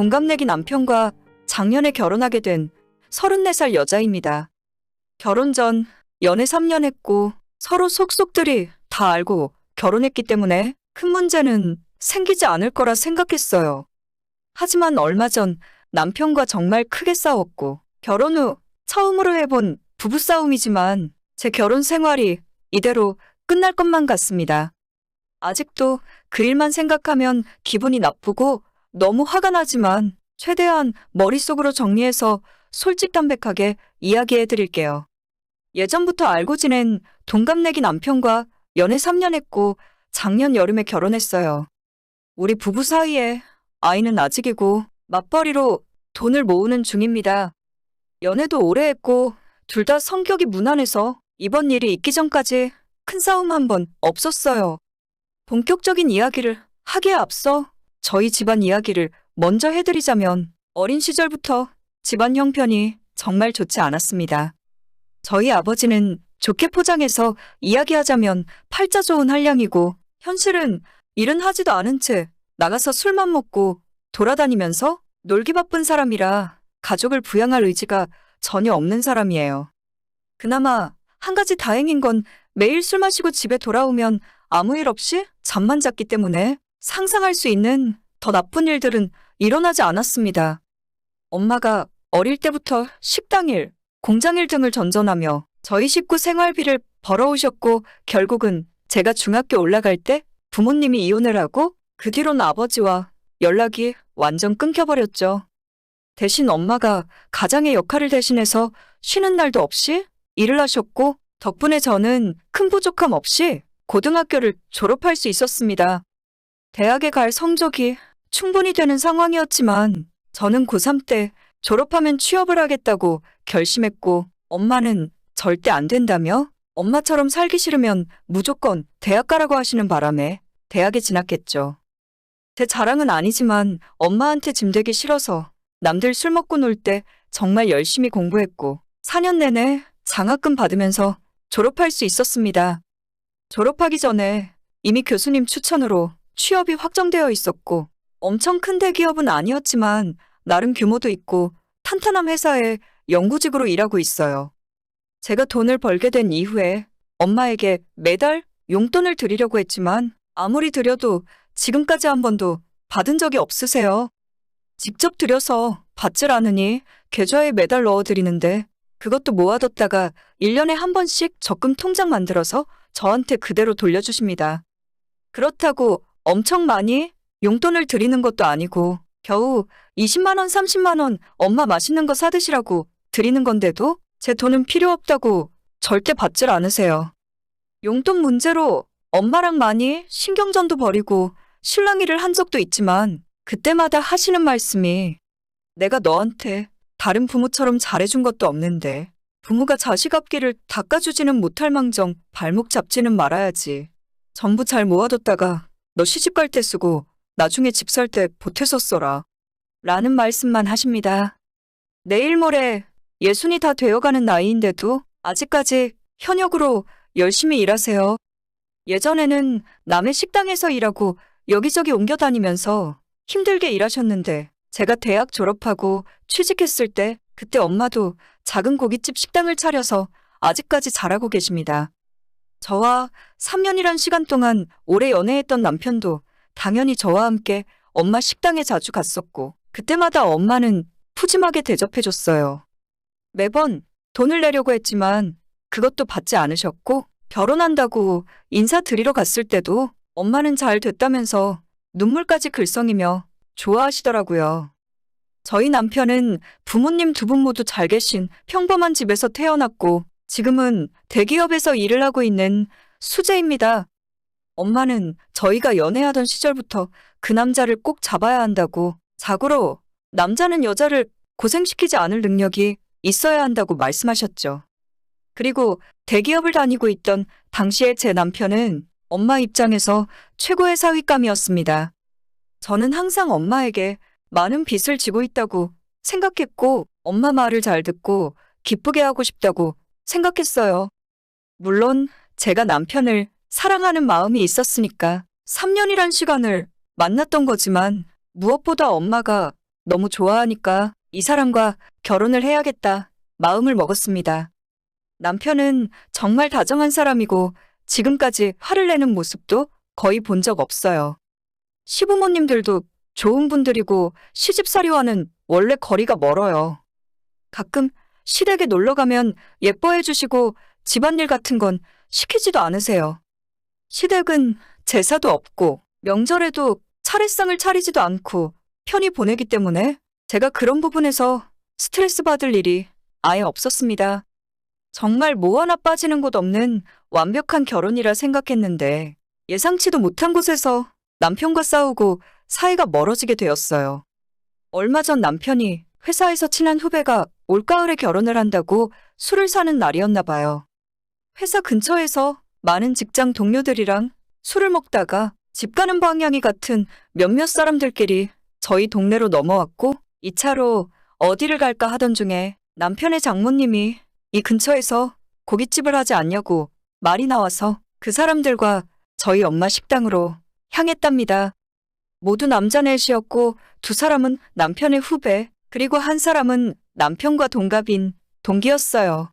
동갑내기 남편과 작년에 결혼하게 된 34살 여자입니다. 결혼 전 연애 3년 했고 서로 속속들이 다 알고 결혼했기 때문에 큰 문제는 생기지 않을 거라 생각했어요. 하지만 얼마 전 남편과 정말 크게 싸웠고 결혼 후 처음으로 해본 부부싸움이지만 제 결혼 생활이 이대로 끝날 것만 같습니다. 아직도 그 일만 생각하면 기분이 나쁘고 너무 화가 나지만 최대한 머릿속으로 정리해서 솔직담백하게 이야기해 드릴게요. 예전부터 알고 지낸 동갑내기 남편과 연애 3년 했고 작년 여름에 결혼했어요. 우리 부부 사이에 아이는 아직이고 맞벌이로 돈을 모으는 중입니다. 연애도 오래 했고 둘 다 성격이 무난해서 이번 일이 있기 전까지 큰 싸움 한 번 없었어요. 본격적인 이야기를 하기에 앞서 저희 집안 이야기를 먼저 해드리자면 어린 시절부터 집안 형편이 정말 좋지 않았습니다. 저희 아버지는 좋게 포장해서 이야기하자면 팔자 좋은 한량이고 현실은 일은 하지도 않은 채 나가서 술만 먹고 돌아다니면서 놀기 바쁜 사람이라 가족을 부양할 의지가 전혀 없는 사람이에요. 그나마 한 가지 다행인 건 매일 술 마시고 집에 돌아오면 아무 일 없이 잠만 잤기 때문에 상상할 수 있는 더 나쁜 일들은 일어나지 않았습니다. 엄마가 어릴 때부터 식당일, 공장일 등을 전전하며 저희 식구 생활비를 벌어오셨고 결국은 제가 중학교 올라갈 때 부모님이 이혼을 하고 그 뒤로는 아버지와 연락이 완전 끊겨버렸죠. 대신 엄마가 가장의 역할을 대신해서 쉬는 날도 없이 일을 하셨고 덕분에 저는 큰 부족함 없이 고등학교를 졸업할 수 있었습니다. 대학에 갈 성적이 충분히 되는 상황이었지만 저는 고3 때 졸업하면 취업을 하겠다고 결심했고 엄마는 절대 안 된다며 엄마처럼 살기 싫으면 무조건 대학 가라고 하시는 바람에 대학에 진학했죠. 제 자랑은 아니지만 엄마한테 짐되기 싫어서 남들 술 먹고 놀 때 정말 열심히 공부했고 4년 내내 장학금 받으면서 졸업할 수 있었습니다. 졸업하기 전에 이미 교수님 추천으로 취업이 확정되어 있었고 엄청 큰 대기업은 아니었지만 나름 규모도 있고 탄탄한 회사에 영구직으로 일하고 있어요. 제가 돈을 벌게 된 이후에 엄마에게 매달 용돈을 드리려고 했지만 아무리 드려도 지금까지 한 번도 받은 적이 없으세요. 직접 드려서 받질 않으니 계좌에 매달 넣어드리는데 그것도 모아뒀다가 1년에 한 번씩 적금 통장 만들어서 저한테 그대로 돌려주십니다. 그렇다고 엄청 많이 용돈을 드리는 것도 아니고 겨우 20만 원, 30만 원 엄마 맛있는 거 사드시라고 드리는 건데도 제 돈은 필요 없다고 절대 받질 않으세요. 용돈 문제로 엄마랑 많이 신경전도 벌이고 실랑이를 한 적도 있지만 그때마다 하시는 말씀이 내가 너한테 다른 부모처럼 잘해준 것도 없는데 부모가 자식 앞길을 닦아주지는 못할 망정 발목 잡지는 말아야지. 전부 잘 모아뒀다가 너 시집 갈 때 쓰고 나중에 집 살 때 보태서 써라. 라는 말씀만 하십니다. 내일 모레 60이 다 되어가는 나이인데도 아직까지 현역으로 열심히 일하세요. 예전에는 남의 식당에서 일하고 여기저기 옮겨 다니면서 힘들게 일하셨는데 제가 대학 졸업하고 취직했을 때 그때 엄마도 작은 고깃집 식당을 차려서 아직까지 잘하고 계십니다. 저와 3년이란 시간 동안 오래 연애했던 남편도 당연히 저와 함께 엄마 식당에 자주 갔었고 그때마다 엄마는 푸짐하게 대접해줬어요. 매번 돈을 내려고 했지만 그것도 받지 않으셨고 결혼한다고 인사드리러 갔을 때도 엄마는 잘 됐다면서 눈물까지 글썽이며 좋아하시더라고요. 저희 남편은 부모님 두 분 모두 잘 계신 평범한 집에서 태어났고 지금은 대기업에서 일을 하고 있는 수재입니다. 엄마는 저희가 연애하던 시절부터 그 남자를 꼭 잡아야 한다고 자고로 남자는 여자를 고생시키지 않을 능력이 있어야 한다고 말씀하셨죠. 그리고 대기업을 다니고 있던 당시에 제 남편은 엄마 입장에서 최고의 사윗감이었습니다. 저는 항상 엄마에게 많은 빚을 지고 있다고 생각했고 엄마 말을 잘 듣고 기쁘게 하고 싶다고 생각했어요. 물론 제가 남편을 사랑하는 마음이 있었으니까 3년이란 시간을 만났던 거지만 무엇보다 엄마가 너무 좋아하니까 이 사람과 결혼을 해야겠다 마음을 먹었습니다. 남편은 정말 다정한 사람이고 지금까지 화를 내는 모습도 거의 본 적 없어요. 시부모님들도 좋은 분들이고 시집살이와는 원래 거리가 멀어요. 가끔 시댁에 놀러 가면 예뻐해 주시고 집안일 같은 건 시키지도 않으세요. 시댁은 제사도 없고 명절에도 차례상을 차리지도 않고 편히 보내기 때문에 제가 그런 부분에서 스트레스 받을 일이 아예 없었습니다. 정말 뭐 하나 빠지는 곳 없는 완벽한 결혼이라 생각했는데 예상치도 못한 곳에서 남편과 싸우고 사이가 멀어지게 되었어요. 얼마 전 남편이 회사에서 친한 후배가 올가을에 결혼을 한다고 술을 사는 날이었나 봐요. 회사 근처에서 많은 직장 동료들이랑 술을 먹다가 집 가는 방향이 같은 몇몇 사람들끼리 저희 동네로 넘어왔고 2차로 어디를 갈까 하던 중에 남편의 장모님이 이 근처에서 고깃집을 하지 않냐고 말이 나와서 그 사람들과 저희 엄마 식당으로 향했답니다. 모두 남자 넷이었고 두 사람은 남편의 후배, 그리고 한 사람은 남편과 동갑인 동기였어요.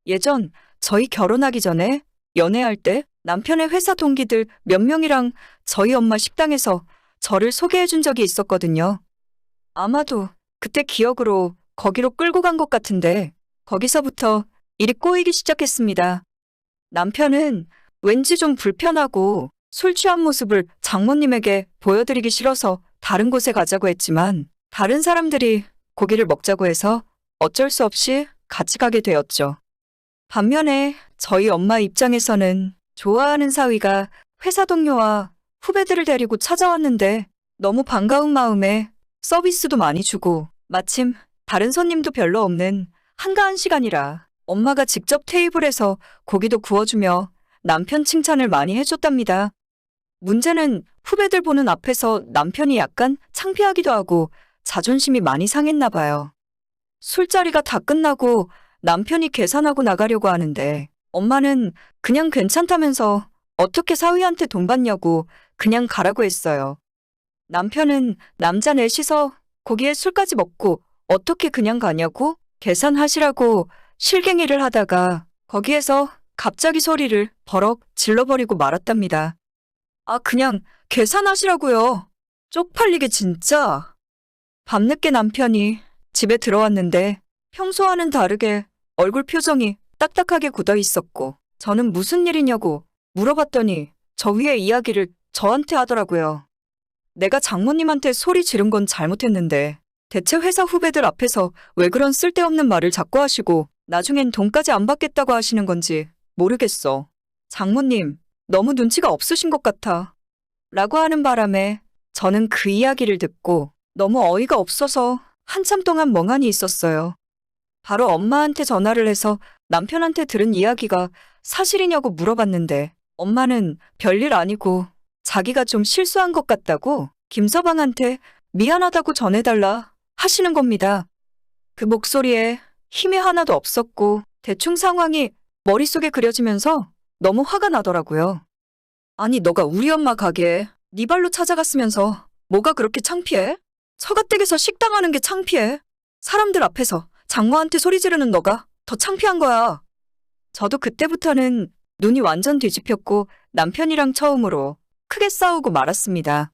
예전 저희 결혼하기 전에 연애할 때 남편의 회사 동기들 몇 명이랑 저희 엄마 식당에서 저를 소개해 준 적이 있었거든요. 아마도 그때 기억으로 거기로 끌고 간 것 같은데 거기서부터 일이 꼬이기 시작했습니다. 남편은 왠지 좀 불편하고 술 취한 모습을 장모님에게 보여드리기 싫어서 다른 곳에 가자고 했지만 다른 사람들이 고기를 먹자고 해서 어쩔 수 없이 같이 가게 되었죠. 반면에 저희 엄마 입장에서는 좋아하는 사위가 회사 동료와 후배들을 데리고 찾아왔는데 너무 반가운 마음에 서비스도 많이 주고 마침 다른 손님도 별로 없는 한가한 시간이라 엄마가 직접 테이블에서 고기도 구워주며 남편 칭찬을 많이 해줬답니다. 문제는 후배들 보는 앞에서 남편이 약간 창피하기도 하고 자존심이 많이 상했나 봐요. 술자리가 다 끝나고 남편이 계산하고 나가려고 하는데 엄마는 그냥 괜찮다면서 어떻게 사위한테 돈 받냐고 그냥 가라고 했어요. 남편은 남자 넷이서 고기에 술까지 먹고 어떻게 그냥 가냐고 계산하시라고 실갱이를 하다가 거기에서 갑자기 소리를 버럭 질러버리고 말았답니다. 아, 그냥 계산하시라고요. 쪽팔리게 진짜. 밤늦게 남편이 집에 들어왔는데 평소와는 다르게 얼굴 표정이 딱딱하게 굳어 있었고 저는 무슨 일이냐고 물어봤더니 저 위에 이야기를 저한테 하더라고요. 내가 장모님한테 소리 지른 건 잘못했는데 대체 회사 후배들 앞에서 왜 그런 쓸데없는 말을 자꾸 하시고 나중엔 돈까지 안 받겠다고 하시는 건지 모르겠어. 장모님, 너무 눈치가 없으신 것 같아. 라고 하는 바람에 저는 그 이야기를 듣고 너무 어이가 없어서 한참 동안 멍하니 있었어요. 바로 엄마한테 전화를 해서 남편한테 들은 이야기가 사실이냐고 물어봤는데 엄마는 별일 아니고 자기가 좀 실수한 것 같다고 김서방한테 미안하다고 전해달라 하시는 겁니다. 그 목소리에 힘이 하나도 없었고 대충 상황이 머릿속에 그려지면서 너무 화가 나더라고요. 아니 너가 우리 엄마 가게에 네 발로 찾아갔으면서 뭐가 그렇게 창피해? 처가댁에서 식당 하는 게 창피해. 사람들 앞에서 장모한테 소리 지르는 너가 더 창피한 거야. 저도 그때부터는 눈이 완전 뒤집혔고 남편이랑 처음으로 크게 싸우고 말았습니다.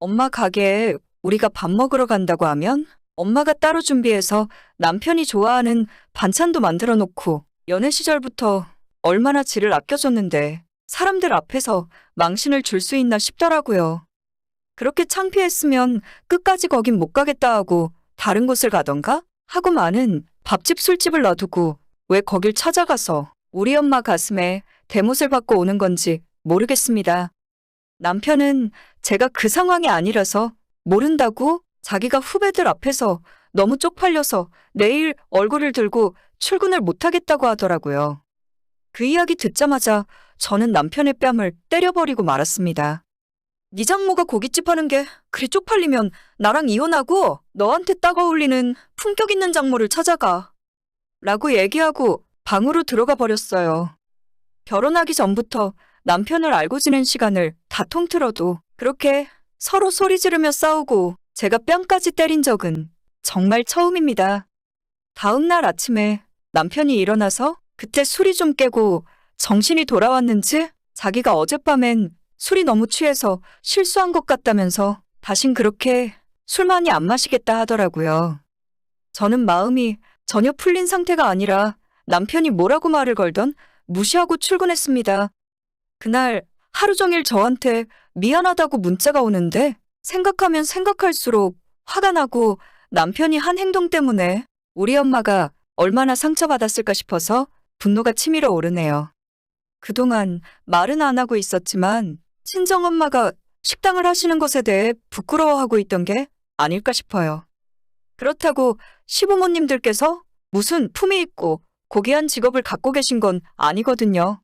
엄마 가게에 우리가 밥 먹으러 간다고 하면 엄마가 따로 준비해서 남편이 좋아하는 반찬도 만들어 놓고 연애 시절부터 얼마나 지를 아껴줬는데 사람들 앞에서 망신을 줄 수 있나 싶더라고요. 그렇게 창피했으면 끝까지 거긴 못 가겠다 하고 다른 곳을 가던가 하고 많은 밥집 술집을 놔두고 왜 거길 찾아가서 우리 엄마 가슴에 대못을 받고 오는 건지 모르겠습니다. 남편은 제가 그 상황이 아니라서 모른다고 자기가 후배들 앞에서 너무 쪽팔려서 내일 얼굴을 들고 출근을 못하겠다고 하더라고요. 그 이야기 듣자마자 저는 남편의 뺨을 때려버리고 말았습니다. 네 장모가 고깃집 하는 게 그리 쪽팔리면 나랑 이혼하고 너한테 딱 어울리는 품격 있는 장모를 찾아가. 라고 얘기하고 방으로 들어가 버렸어요. 결혼하기 전부터 남편을 알고 지낸 시간을 다 통틀어도 그렇게 서로 소리 지르며 싸우고 제가 뺨까지 때린 적은 정말 처음입니다. 다음 날 아침에 남편이 일어나서 그때 술이 좀 깨고 정신이 돌아왔는지 자기가 어젯밤엔 술이 너무 취해서 실수한 것 같다면서 다신 그렇게 술 많이 안 마시겠다 하더라고요. 저는 마음이 전혀 풀린 상태가 아니라 남편이 뭐라고 말을 걸던 무시하고 출근했습니다. 그날 하루 종일 저한테 미안하다고 문자가 오는데 생각하면 생각할수록 화가 나고 남편이 한 행동 때문에 우리 엄마가 얼마나 상처받았을까 싶어서 분노가 치밀어 오르네요. 그동안 말은 안 하고 있었지만 친정엄마가 식당을 하시는 것에 대해 부끄러워하고 있던 게 아닐까 싶어요. 그렇다고 시부모님들께서 무슨 품위 있고 고귀한 직업을 갖고 계신 건 아니거든요.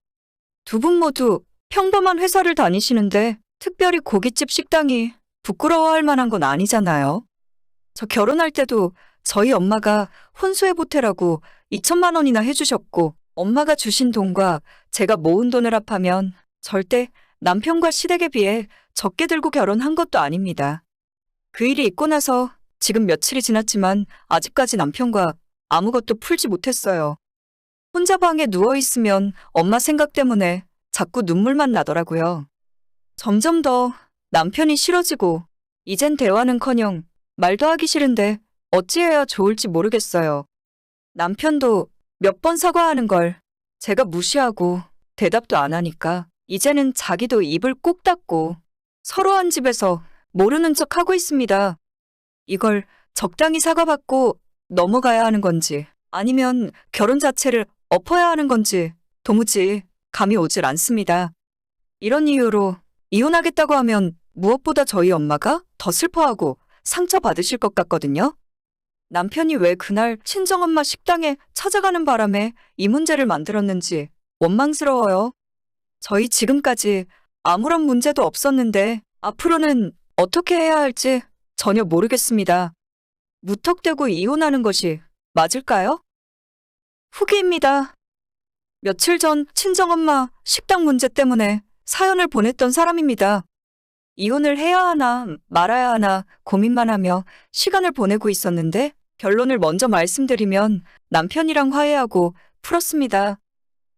두 분 모두 평범한 회사를 다니시는데 특별히 고깃집 식당이 부끄러워할 만한 건 아니잖아요. 저 결혼할 때도 저희 엄마가 혼수의 보태라고 2천만 원이나 해주셨고 엄마가 주신 돈과 제가 모은 돈을 합하면 절대 남편과 시댁에 비해 적게 들고 결혼한 것도 아닙니다. 그 일이 있고 나서 지금 며칠이 지났지만 아직까지 남편과 아무것도 풀지 못했어요. 혼자 방에 누워있으면 엄마 생각 때문에 자꾸 눈물만 나더라고요. 점점 더 남편이 싫어지고 이젠 대화는커녕 말도 하기 싫은데 어찌해야 좋을지 모르겠어요. 남편도 몇 번 사과하는 걸 제가 무시하고 대답도 안 하니까 이제는 자기도 입을 꼭 닫고 서로 한 집에서 모르는 척 하고 있습니다. 이걸 적당히 사과받고 넘어가야 하는 건지 아니면 결혼 자체를 엎어야 하는 건지 도무지 감이 오질 않습니다. 이런 이유로 이혼하겠다고 하면 무엇보다 저희 엄마가 더 슬퍼하고 상처받으실 것 같거든요. 남편이 왜 그날 친정엄마 식당에 찾아가는 바람에 이 문제를 만들었는지 원망스러워요. 저희 지금까지 아무런 문제도 없었는데 앞으로는 어떻게 해야 할지 전혀 모르겠습니다. 무턱대고 이혼하는 것이 맞을까요? 후기입니다. 며칠 전 친정엄마 식당 문제 때문에 사연을 보냈던 사람입니다. 이혼을 해야 하나 말아야 하나 고민만 하며 시간을 보내고 있었는데 결론을 먼저 말씀드리면 남편이랑 화해하고 풀었습니다.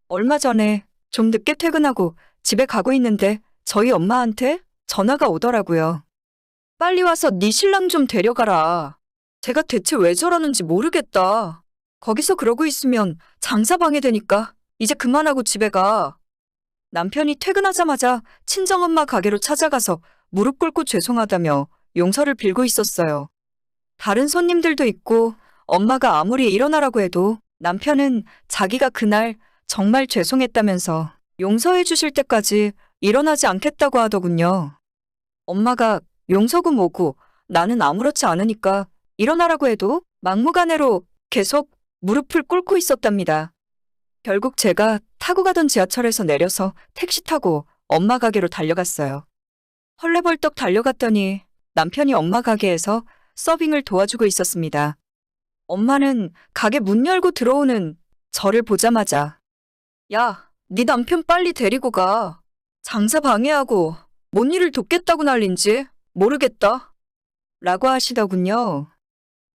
얼마 전에 좀 늦게 퇴근하고 집에 가고 있는데 저희 엄마한테 전화가 오더라고요. 빨리 와서 네 신랑 좀 데려가라. 제가 대체 왜 저러는지 모르겠다. 거기서 그러고 있으면 장사 방해되니까 이제 그만하고 집에 가. 남편이 퇴근하자마자 친정엄마 가게로 찾아가서 무릎 꿇고 죄송하다며 용서를 빌고 있었어요. 다른 손님들도 있고 엄마가 아무리 일어나라고 해도 남편은 자기가 그날 정말 죄송했다면서 용서해 주실 때까지 일어나지 않겠다고 하더군요. 엄마가 용서고 뭐고 나는 아무렇지 않으니까 일어나라고 해도 막무가내로 계속 무릎을 꿇고 있었답니다. 결국 제가 타고 가던 지하철에서 내려서 택시 타고 엄마 가게로 달려갔어요. 헐레벌떡 달려갔더니 남편이 엄마 가게에서 서빙을 도와주고 있었습니다. 엄마는 가게 문 열고 들어오는 저를 보자마자 야, 네 남편 빨리 데리고 가. 장사 방해하고 뭔 일을 돕겠다고 난린지 모르겠다. 라고 하시더군요.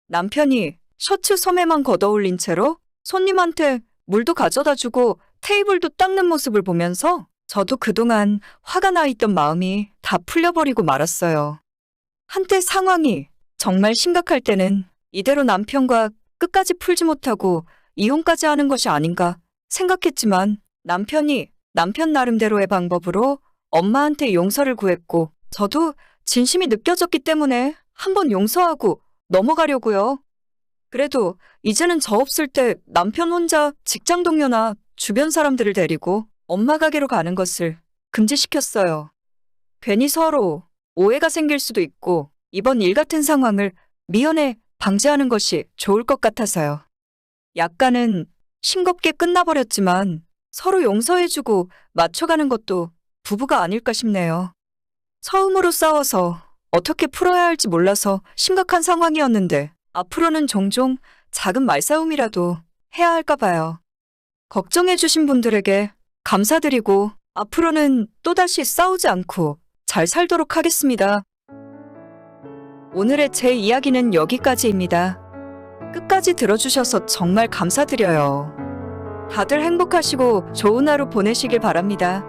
남편이 셔츠 소매만 걷어올린 채로 손님한테 물도 가져다 주고 테이블도 닦는 모습을 보면서 저도 그동안 화가 나 있던 마음이 다 풀려버리고 말았어요. 한때 상황이 정말 심각할 때는 이대로 남편과 끝까지 풀지 못하고 이혼까지 하는 것이 아닌가 생각했지만 남편이 남편 나름대로의 방법으로 엄마한테 용서를 구했고 저도 진심이 느껴졌기 때문에 한번 용서하고 넘어가려고요. 그래도 이제는 저 없을 때 남편 혼자 직장 동료나 주변 사람들을 데리고 엄마 가게로 가는 것을 금지시켰어요. 괜히 서로 오해가 생길 수도 있고 이번 일 같은 상황을 미연에 방지하는 것이 좋을 것 같아서요. 약간은 싱겁게 끝나버렸지만 서로 용서해주고 맞춰가는 것도 부부가 아닐까 싶네요. 처음으로 싸워서 어떻게 풀어야 할지 몰라서 심각한 상황이었는데 앞으로는 종종 작은 말싸움이라도 해야 할까 봐요. 걱정해주신 분들에게 감사드리고 앞으로는 또다시 싸우지 않고 잘 살도록 하겠습니다. 오늘의 제 이야기는 여기까지입니다. 끝까지 들어주셔서 정말 감사드려요. 다들 행복하시고 좋은 하루 보내시길 바랍니다.